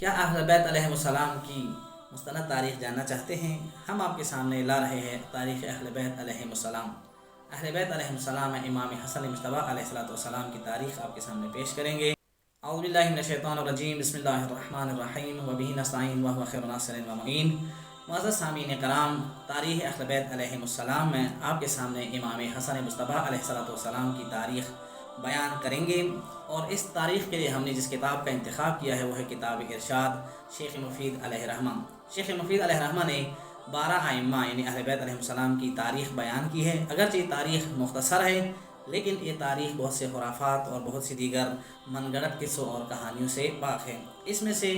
کیا اہل بیت علیہ السلام کی مستند تاریخ جاننا چاہتے ہیں؟ ہم آپ کے سامنے لا رہے ہیں تاریخ اہل بیت علیہ السلام۔ اہل بیت علیہ السلام امام حسن مجتبیٰ علیہ السلام کی تاریخ آپ کے سامنے پیش کریں گے۔ اعوذ باللہ من الشیطان الرجیم، بسم اللہ الرحمن الرحیم، وبہ نستعین وہو خیر ناصر و معین۔ معزز سامعین کرام، تاریخ اہل بیت علیہ السلام میں آپ کے سامنے امام حسن مجتبیٰ علیہ السلام کی تاریخ بیان کریں گے، اور اس تاریخ کے لیے ہم نے جس کتاب کا انتخاب کیا ہے وہ ہے کتاب ارشاد شیخ مفید علیہ رحمہ۔ شیخ مفید علیہ رحمہ نے 12 ائمہ یعنی اہل بیت علیہ السلام کی تاریخ بیان کی ہے۔ اگرچہ یہ تاریخ مختصر ہے لیکن یہ تاریخ بہت سے خرافات اور بہت سی دیگر من گڑت قصوں اور کہانیوں سے پاک ہے۔ اس میں سے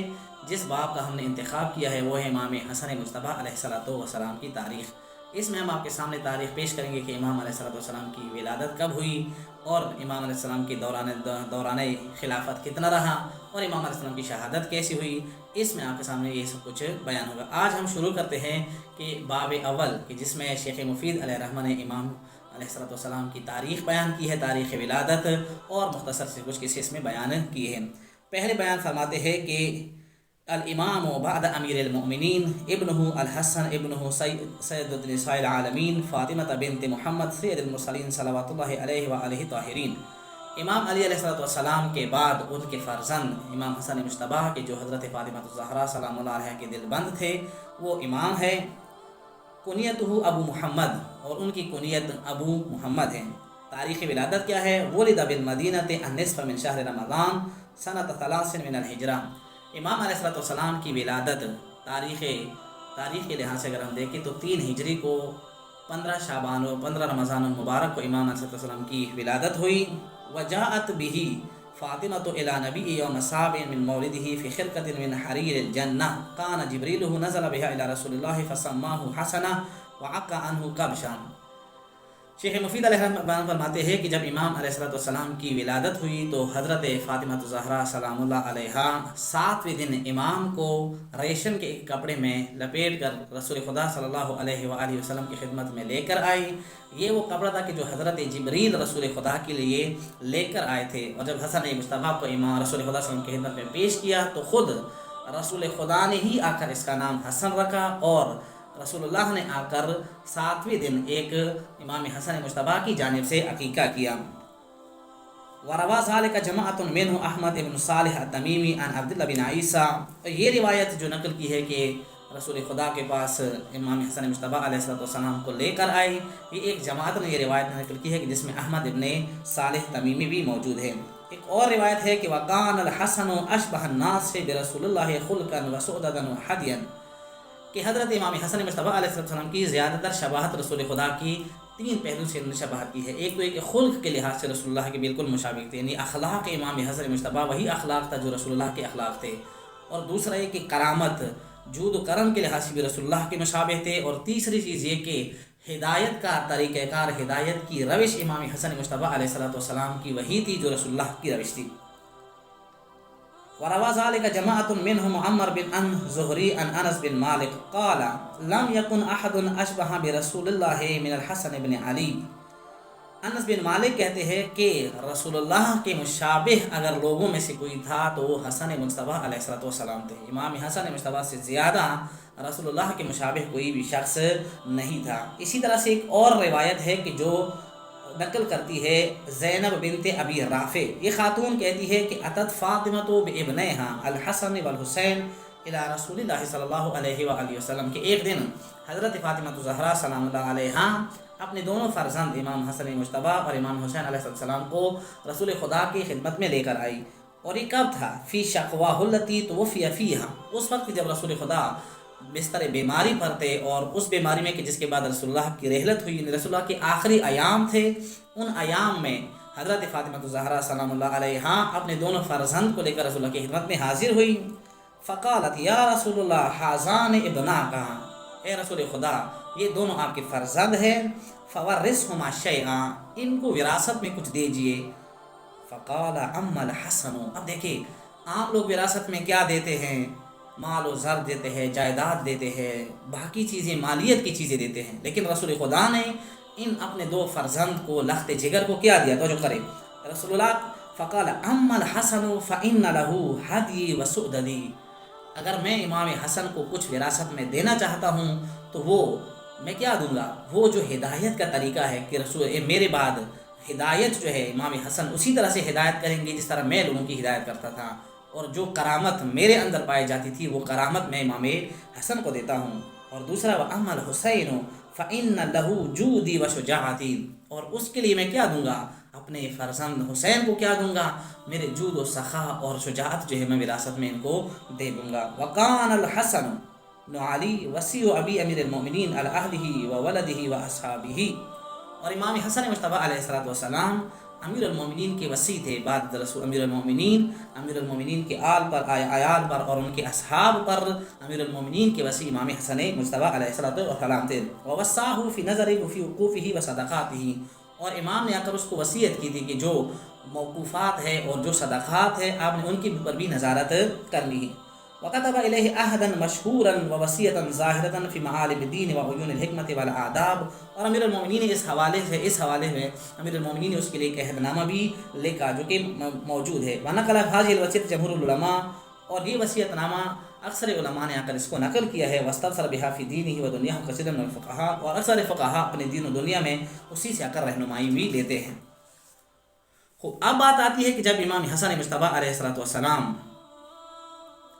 جس باب کا ہم نے انتخاب کیا ہے وہ ہے امام حسن مجتبیٰ علیہ السلام کی تاریخ۔ اس میں ہم آپ کے سامنے تاریخ پیش کریں گے کہ امام علیہ السلام کی ولادت کب ہوئی، اور امام علیہ السلام کی دوران خلافت کتنا رہا، اور امام علیہ السلام کی شہادت کیسی ہوئی۔ اس میں آپ کے سامنے یہ سب کچھ بیان ہوگا۔ آج ہم شروع کرتے ہیں کہ باب اول کہ جس میں شیخ مفید علیہ رحمہ نے امام علیہ السلام کی تاریخ بیان کی ہے، تاریخ ولادت، اور مختصر سے کچھ قصے اس میں بیان کیے ہیں۔ پہلے بیان فرماتے ہیں کہ الامام بعد امیر المؤمنین ابنہ الحسن ابنہ سید نساء العالمین فاطمہ بنت محمد سید المرسلین صلوات اللہ علیہ وآلہ طاہرین۔ امام علی علیہ السلام کے بعد ان کے فرزند امام حسن مجتبیٰ کے جو حضرت فاطمہ الزہرا سلام اللہ علیہ کے دل بند تھے وہ امام ہے۔ کنیتہ ابو محمد، اور ان کی کنیت ابو محمد ہے۔ تاریخ ولادت کیا ہے؟ ولد بالمدینہ النصف من شہر رمضان سنۃ 3 من الہجرہ۔ امام علیہ السلام کی ولادت تاریخ کے لحاظ سے اگر ہم دیکھیں تو 3 ہجری کو 15 شعبان و 15 رمضان المبارک کو امام علیہ السلام کی ولادت ہوئی۔ وجاءت به فاطمة إلى نبی یوم السابع من مولده في خرقة من حرير الجنة كان جبريل نزل بها إلى رسول الله فسماه حسنا وعق عنه كبشا۔ شیخ مفید علیہ السلام فرماتے ہیں کہ جب امام علیہ السلام کی ولادت ہوئی تو حضرت فاطمہ الزہرا سلام اللہ علیہ 7ویں دن امام کو ریشم کے ایک کپڑے میں لپیٹ کر رسول خدا صلی اللہ علیہ وآلہ وسلم کی خدمت میں لے کر آئی۔ یہ وہ کپڑا تھا کہ جو حضرت جبریل رسول خدا کے لیے لے کر آئے تھے، اور جب حسن مجتبیٰ کو امام رسول خدا صلی اللہ علیہ وسلم کی خدمت میں پیش کیا تو خود رسول خدا نے ہی آ کر اس کا نام حسن رکھا، اور رسول اللہ نے آ کر 7ویں دن ایک امام حسن مجتبیٰ کی جانب سے عقیقہ کیا۔ وَرَوَى ذَلِكَ جَمَاعَةٌ مِّنْهُ احمد ابن صالح التمیمی عن عبداللہ بن عیسیٰ۔ یہ روایت جو نقل کی ہے کہ رسول خدا کے پاس امام حسن مجتبیٰ علیہ السلام کو لے کر آئی، یہ ایک جماعت نے یہ روایت نقل کی ہے کہ جس میں احمد ابن صالح تمیمی بھی موجود ہے۔ ایک اور روایت ہے کہ وَقَانَ الْحَسَنُ أَشْبَهَ النَّاسِ بِرَسُولِ اللَّهِ خُلْقًا وَسُعْدَةً وَحَدْيًا، کہ حضرت امام حسن مجتبیٰ علیہ السلام کی زیادہ تر شباہت رسول خدا کی 3 پہلو سے شباہت کی ہے۔ ایک تو یہ کہ خلق کے لحاظ سے رسول اللہ کے بالکل مشابہ تھے، یعنی اخلاق امام حسن مجتبیٰ وہی اخلاق تھا جو رسول اللہ کے اخلاق تھے، اور دوسرا یہ کہ کرامت جود و کرم کے لحاظ سے بھی رسول اللہ کے مشابہ تھے، اور تیسری چیز یہ کہ ہدایت کا طریقہ کار، ہدایت کی روش امام حسن مجتبیٰ علیہ السلام کی وہی تھی جو رسول اللہ کی روش تھی۔ وَرَوَى ذَلِكَ جَمَاعَةٌ مِّنْهُمْ عَمْرُ بن زُهْرِي عن انس بن مالک قال لم يكن احد اشبه برسول الله من الحسن بن علی۔ انس بن مالک کہتے ہیں کہ رسول اللہ کے مشابہ اگر لوگوں میں سے کوئی تھا تو وہ حسن مجتبیٰ علیہ السلام تھے۔ امام حسن مجتبیٰ سے زیادہ رسول اللہ کے مشابہ کوئی بھی شخص نہیں تھا۔ اسی طرح سے ایک اور روایت ہے کہ جو نقل کرتی ہے زینب بنت ابی رافع، یہ خاتون کہتی ہے کہ اتت فاطمہ بابنیہا الحسن والحسین الی رسول اللہ صلی اللہ علیہ وآلہ وسلم، کہ ایک دن حضرت فاطمہ الزہرا سلام اللہ علیہ اپنے دونوں فرزند امام حسن مجتبیٰ اور امام حسین علیہ السلام کو رسول خدا کی خدمت میں لے کر آئی۔ اور یہ کب تھا؟ فی شقواہ التی توفی فیہا، اس وقت جب رسول خدا بستر بیماری پر تھے، اور اس بیماری میں کہ جس کے بعد رسول اللہ کی رحلت ہوئی، رسول اللہ کے آخری ایام تھے، ان ایام میں حضرت فاطمہ الزہرا سلام اللہ علیہ اپنے دونوں فرزند کو لے کر رسول اللہ کی خدمت میں حاضر ہوئی۔ فقالت یا رسول اللہ حاذان ابناکا، اے رسول خدا یہ دونوں آپ کے فرزند ہیں، فورثہما شیئا، ان کو وراثت میں کچھ دیجئے۔ فقال اما الحسن، اب دیکھیں آپ لوگ وراثت میں کیا دیتے ہیں؟ مال و زر دیتے ہیں، جائیداد دیتے ہیں، باقی چیزیں مالیت کی چیزیں دیتے ہیں، لیکن رسول خدا نے ان اپنے 2 فرزند کو لخت جگر کو کیا دیا؟ تو جو کرے رسول اللہ فقال اما الحسن فإن له هدي وسؤددي، اگر میں امام حسن کو کچھ وراثت میں دینا چاہتا ہوں تو وہ میں کیا دوں گا؟ وہ جو ہدایت کا طریقہ ہے کہ میرے بعد ہدایت جو ہے امام حسن اسی طرح سے ہدایت کریں گے جس طرح میں لوگوں کی ہدایت کرتا تھا، اور جو کرامت میرے اندر پائی جاتی تھی وہ کرامت میں امام حسن کو دیتا ہوں۔ اور دوسرا وَأَمَّا الْحُسَيْنُ فَإِنَّ لَهُ جُودِي وَشُجَاعَتِي، اور اس کے لیے میں کیا دوں گا؟ اپنے فرزند حسین کو کیا دوں گا؟ میرے جود و سخا اور شجاعت جو ہے میں وراثت میں ان کو دے دوں گا۔ وَقَانَ الْحَسَنُ بن علی وصی ابی امیر المؤمنین علی اہلہ و ولدہ و اصحابہ، اور امام حسن مجتبیٰ علیہ السلام امیر المومنین کے وصی تھے، بعد رسول امیر المومنین کے عیال پر اور ان کے اصحاب پر امیر المومنین کے وصی امام حسن مجتبیٰ علیہ السلام تھے۔ ووصاہ فی نظرہ وفی وقوفہ و صدقاتہ، اور امام نے آ کر اس کو وصیت کی تھی کہ جو موقوفات ہے اور جو صدقات ہے آپ نے ان کے اوپر بھی نظارت کرنی ہے۔ وكتب إليه عهدا مشهورا ووصية ظاهرة في معالم الدين وعيون الحكمة والآداب، اور امیر المومنین نے اس حوالے میں امیر المومنین نے اس کے لیے ایک عہد نامہ بھی لکھا جو کہ موجود ہے۔ ونقل هذه الوصية جمهور العلماء، اور یہ وصیت نامہ اکثر علماء نے آ کر اس کو نقل کیا ہے۔ واستبصر بها في دينه ودنياه كثير من الفقهاء، اور اکثر فقہاء اپنے دین و دنیا میں اسی سے آ کر رہنمائی بھی لیتے ہیں۔ اب بات آتی ہے کہ جب امام حسن مجتبیٰ علیہ السلام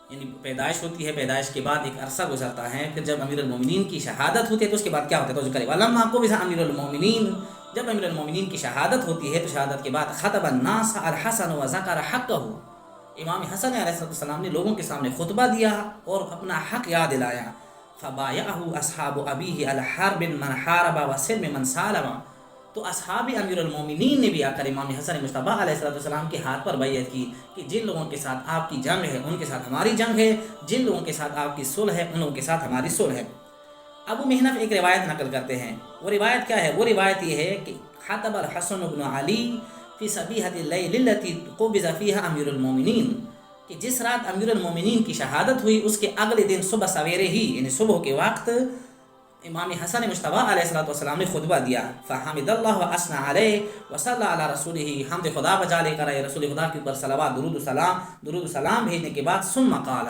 یعنی پیدائش ہوتی ہے، پیدائش کے بعد ایک عرصہ گزرتا ہے، پھر جب امیر المومنین کی شہادت ہوتی ہے تو اس کے بعد کیا ہوتا ہے تو ذکر ولما قبض امیر المومنین، جب امیر المومنین کی شہادت ہوتی ہے تو شہادت کے بعد خطب الناس الحسن وذکر حقہ، امام حسن علیہ السلام نے لوگوں کے سامنے خطبہ دیا اور اپنا حق یاد دلایا۔ فبایعہ اصحاب ابیہ الحرب من حارب وسلم من سالم، تو اصحاب امیر المومنین نے بھی آ کر امام حسن مجتبیٰ علیہ السلام کے ہاتھ پر بیعت کی کہ جن لوگوں کے ساتھ آپ کی جنگ ہے ان کے ساتھ ہماری جنگ ہے، جن لوگوں کے ساتھ آپ کی صلح ہے ان لوگوں کے ساتھ ہماری صلح ہے۔ ابو محنف ایک روایت نقل کرتے ہیں، وہ روایت کیا ہے؟ وہ روایت یہ ہے کہ خطب الحسن بن علی فی صبیحۃ اللیل التی قبض فیہا امیر المومنین، کہ جس رات امیر المومنین کی شہادت ہوئی اس کے اگلے دن صبح سویرے ہی یعنی صبح کے وقت امام حسن مجتبیٰ علیہ السلام نے خطبہ دیا۔ فحمد اللہ واثنى علیہ وصلی علی رسولہ، حمد خدا بجا لے کر رسول خدا کے اوپر صلوات درود و سلام بھیجنے کے بعد ثم قال،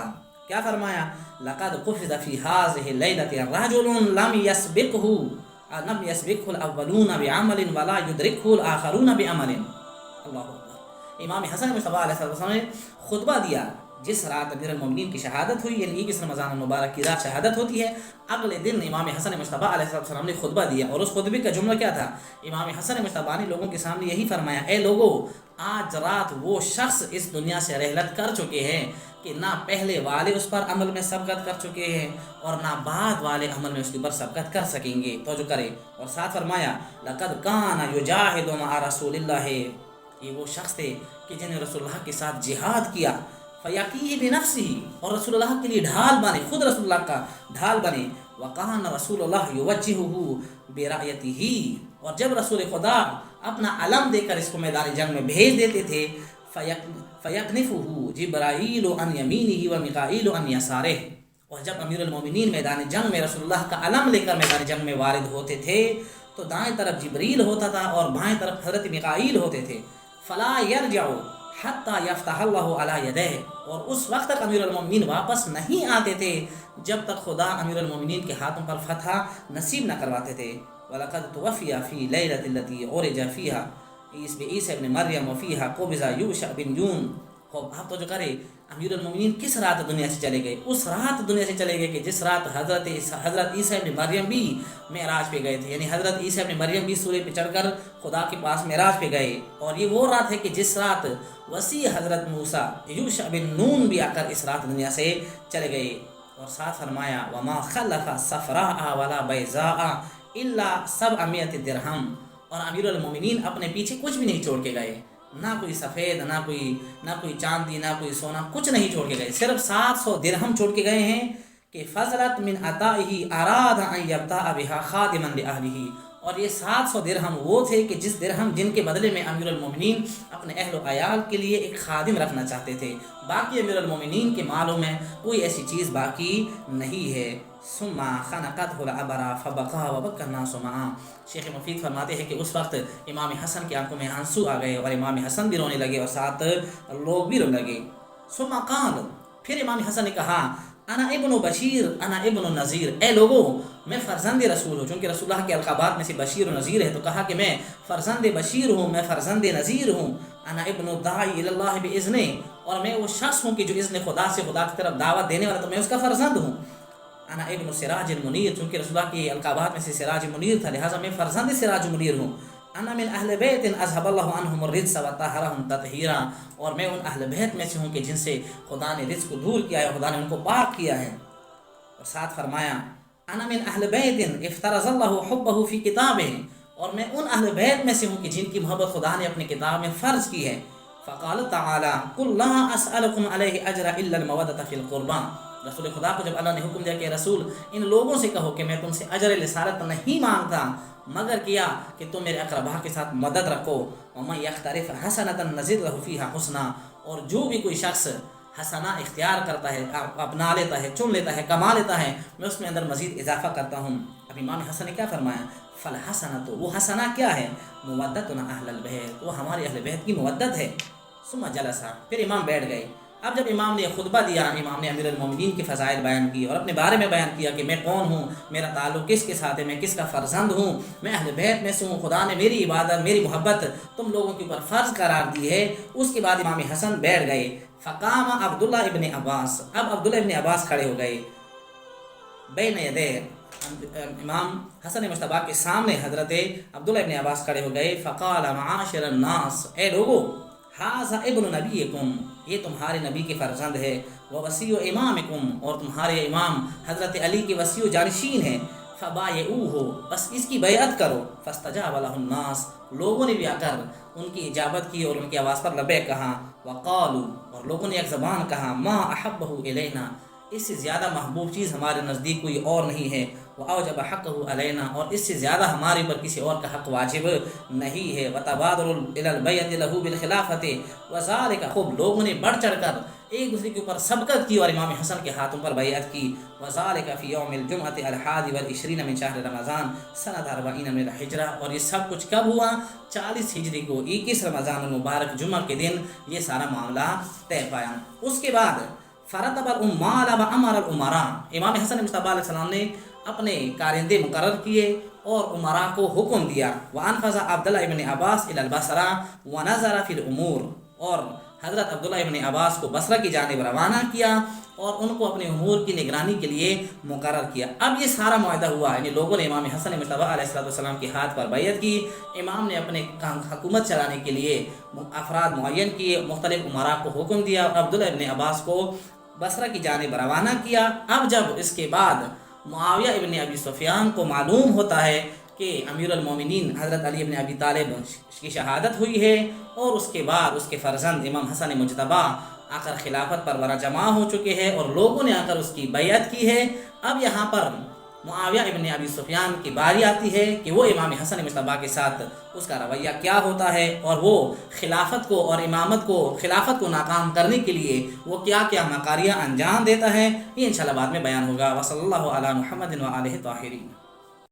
کیا فرمایا؟ لقد قفز فی هذه الليلة رجل لم يسبقه الاولون بعمل ولا يدركه الاخرون بعمل۔ اللہ اکبر۔ امام حسن مجتبیٰ علیہ السلام نے خطبہ دیا جس رات امیر المومنین کی شہادت ہوئی، یعنی 21 رمضان المبارک کی رات شہادت ہوتی ہے، اگلے دن امام حسن مجتبیٰ علیہ السلام نے خطبہ دیا، اور اس خطبے کا جملہ کیا تھا؟ امام حسن مجتبیٰ نے لوگوں کے سامنے یہی فرمایا، اے لوگو، آج رات وہ شخص اس دنیا سے رحلت کر چکے ہیں کہ نہ پہلے والے اس پر عمل میں سبقت کر چکے ہیں اور نہ بعد والے عمل میں اس کے اوپر سبقت کر سکیں گے۔ توجہ کرے، اور ساتھ فرمایا لقد کان یجاہد مع رسول اللہ، یہ وہ شخص تھے کہ جنہیں رسول اللہ کے ساتھ جہاد کیا، فیقیہ بنفسہ، اور رسول اللہ کے لیے ڈھال بنے، خود رسول اللہ کا ڈھال بنے۔ وکان رسول اللہ یوجہہ برایتہ، اور جب رسول خدا اپنا علم دے کر اس کو میدان جنگ میں بھیج دیتے تھے، فیکنفہ جبرائیل عن یمینہ و میکائیل عن یسارہ، اور جب امیر المومنین میدان جنگ میں رسول اللہ کا علم لے کر میدان جنگ میں وارد ہوتے تھے تو دائیں طرف جبریل ہوتا تھا اور بائیں طرف حضرت میکائیل ہوتے تھے۔ فلا یرجع حتی یفتح اللہ علی یدہ، اور اس وقت تک امیر المومنین واپس نہیں آتے تھے جب تک خدا امیر المومنین کے ہاتھوں پر فتح نصیب نہ کرواتے تھے۔ وَلَقَدْ تُوَفِّيَ فِي لَيْلَةِ الَّتِي عُرِجَ فِيهَا عِيسَىٰ ابن مریم وفیہا قبض یوشع بن نون۔ آپ تو جو کرے امیر المومنین کس رات دنیا سے چلے گئے؟ اس رات دنیا سے چلے گئے کہ جس رات حضرت عیسیٰ ابن مریم بھی معراج پہ گئے تھے، یعنی حضرت عیسیٰ ابن مریم بھی سورے پہ چڑھ کر خدا کے پاس معراج پہ گئے، اور یہ وہ رات ہے کہ جس رات وسیع حضرت موسیٰ یوشع بن نون بھی آ کر اس رات دنیا سے چلے گئے۔ اور ساتھ فرمایا وما خلف صفراء ولا بیضاء الا 700 درہم، اور امیر المومنین اپنے پیچھے کچھ بھی نہیں چھوڑ کے گئے، نہ کوئی سفید، نہ کوئی چاندی، نہ کوئی سونا، کچھ نہیں چھوڑ کے گئے، صرف 700 درہم چھوڑ کے گئے ہیں کہ فضلت من عطائہ اراد ان یبتاء بها خادما لأہلہ، اور یہ 700 درہم وہ تھے کہ جن کے بدلے میں امیر المومنین اپنے اہل و عیال کے لیے ایک خادم رکھنا چاہتے تھے، باقی امیر المومنین کے مالوں میں کوئی ایسی چیز باقی نہیں ہے۔ ثم خنقته العبرا فبقى وبكى الناس معه، شیخ مفید فرماتے ہیں کہ اس وقت امام حسن کی آنکھوں میں آنسو آ گئے اور امام حسن بھی رونے لگے اور ساتھ لوگ بھی رونے لگے۔ ثم قال، پھر امام حسن نے کہا انا ابن بشیر انا ابن نذیر، اے لوگو میں فرزند رسول ہوں، چونکہ رسول اللہ کے القابات میں سے بشیر و نذیر ہے، تو کہا کہ میں فرزند بشیر ہوں، میں فرزند نذیر ہوں، انا ابن داعی الی اللہ باذنہ، اور میں وہ شخص ہوں کہ جو اذن خدا سے خدا کی طرف دعوت دینے والا، تو میں اس کا فرزند ہوں، انا ابن سراج المنیر، چونکہ رسول اللہ کے القابات میں سے سراج منیر تھا، لہٰذا میں فرزند سراج منیر ہوں، انا من اہل بیت اذهب اللہ عنہم الرجس وطہرہم تطہیرا، اور میں ان اہل بیت میں سے ہوں کہ جن سے خدا نے رجس کو دور کیا ہے، خدا نے ان کو پاک کیا ہے۔ اور ساتھ فرمایا انا من اہل بیت افترض اللہ حبہ فی کتابہ، اور میں ان اہل بیت میں سے ہوں کہ جن کی محبت خدا نے اپنی کتاب میں فرض کی ہے۔ فقال تعالی قل لا اسألکم علیہ اجرا الا المودۃ فی القربى، رسول خدا کو جب اللہ نے حکم دیا کہ رسول ان لوگوں سے کہو کہ میں تم سے اجر رسالت نہیں مانگتا، مگر کیا کہ تم میرے اقربا کے ساتھ مدد رکھو، ومن یقترف حسنۃ نزد له فیہا حسنا، اور جو بھی کوئی شخص حسنہ اختیار کرتا ہے، اپنا لیتا ہے، چن لیتا ہے، کما لیتا ہے، میں اس میں اندر مزید اضافہ کرتا ہوں۔ اب امام حسن نے کیا فرمایا؟ فالحسنۃ، وہ حسنہ کیا ہے؟ مودتنا اہل البیت، وہ ہمارے اہل بیت کی مودت ہے۔ ثم جلسا، پھر امام بیٹھ گئے۔ اب جب امام نے خطبہ دیا، امام نے امیر المومنین کی فضائل بیان کی اور اپنے بارے میں بیان کیا کہ میں کون ہوں، میرا تعلق کس کے ساتھ ہے، میں کس کا فرزند ہوں، میں اہل بیت میں سے ہوں، خدا نے میری عبادت، میری محبت تم لوگوں کے اوپر فرض قرار دی ہے۔ اس کے بعد امام حسن بیٹھ گئے۔ فقام عبداللہ ابن عباس، اب عبداللہ ابن عباس کھڑے ہو گئے، بین یدے، امام حسن مجتبیٰ کے سامنے حضرت عبداللہ ابن عباس کھڑے ہو گئے۔ فقال معاشر الناس، اے لوگو، ھذا ابن نبیکم، یہ تمہارے نبی کے فرزند ہے، ووصی امامکم، اور تمہارے امام حضرت علی کے وصی و جانشین ہیں، فبایعوہ، بس اس کی بیعت کرو۔ فاستجاب لہ الناس، لوگوں نے بھی آ کر ان کی اجابت کی اور ان کی آواز پر لبیک کہا۔ وقالوا، اور لوگوں نے ایک زبان کہا، ما احبہ الینا، اس سے زیادہ محبوب چیز ہمارے نزدیک کوئی اور نہیں ہے، وأوجب حقه علینا، اور اس سے زیادہ ہمارے پر کسی اور کا حق واجب نہیں ہے۔ وتبادر الی البیعۃ له بالخلافۃ وذلک، خوب لوگوں نے بڑھ چڑھ کر ایک دوسرے کے اوپر سبقت کی اور امام حسن کے ہاتھوں پر بیعت کی۔ وذلک فی یوم الجمعۃ الحادی والعشرین من شہر رمضان سنۃ 40 من الحجرہ، اور یہ سب کچھ کب ہوا؟ 40 ہجری کو، 21 رمضان المبارک جمعہ کے دن یہ سارا معاملہ طے پایا۔ اس کے بعد فرتب العمال وامر الامراء، امام حسن مجتبیٰ علیہ السلام نے اپنے کارندے مقرر کیے اور امراء کو حکم دیا۔ وانفذ عبداللہ ابن عباس الی البصرہ ونظر فی الامور، اور حضرت عبداللہ ابن عباس کو بصرہ کی جانب روانہ کیا اور ان کو اپنے امور کی نگرانی کے لیے مقرر کیا۔ اب یہ سارا معاہدہ ہوا، یعنی لوگوں نے امام حسن مجتبیٰ علیہ السلام کے ہاتھ پر بیعت کی، امام نے اپنے حکومت چلانے کے لیے افراد معین کیے، مختلف امراء کو حکم دیا اور عبداللہ ابن عباس کو بصرہ کی جانب روانہ کیا۔ اب جب اس کے بعد معاویہ ابن ابی سفیان کو معلوم ہوتا ہے کہ امیر المومنین حضرت علی ابن ابی طالب کی شہادت ہوئی ہے، اور اس کے بعد اس کے فرزند امام حسن مجتبیٰ آ کر خلافت پر برا جمع ہو چکے ہیں اور لوگوں نے آ کر اس کی بیعت کی ہے، اب یہاں پر معاویہ ابن ابی سفیان کی باری آتی ہے کہ وہ امام حسن مجتبیٰ کے ساتھ اس کا رویہ کیا ہوتا ہے، اور وہ خلافت کو اور امامت کو، خلافت کو ناکام کرنے کے لیے وہ کیا کیا مکاریاں انجام دیتا ہے۔ یہ انشاءاللہ بعد میں بیان ہوگا۔ وصلی اللہ علی محمد و آلہ طاہرین۔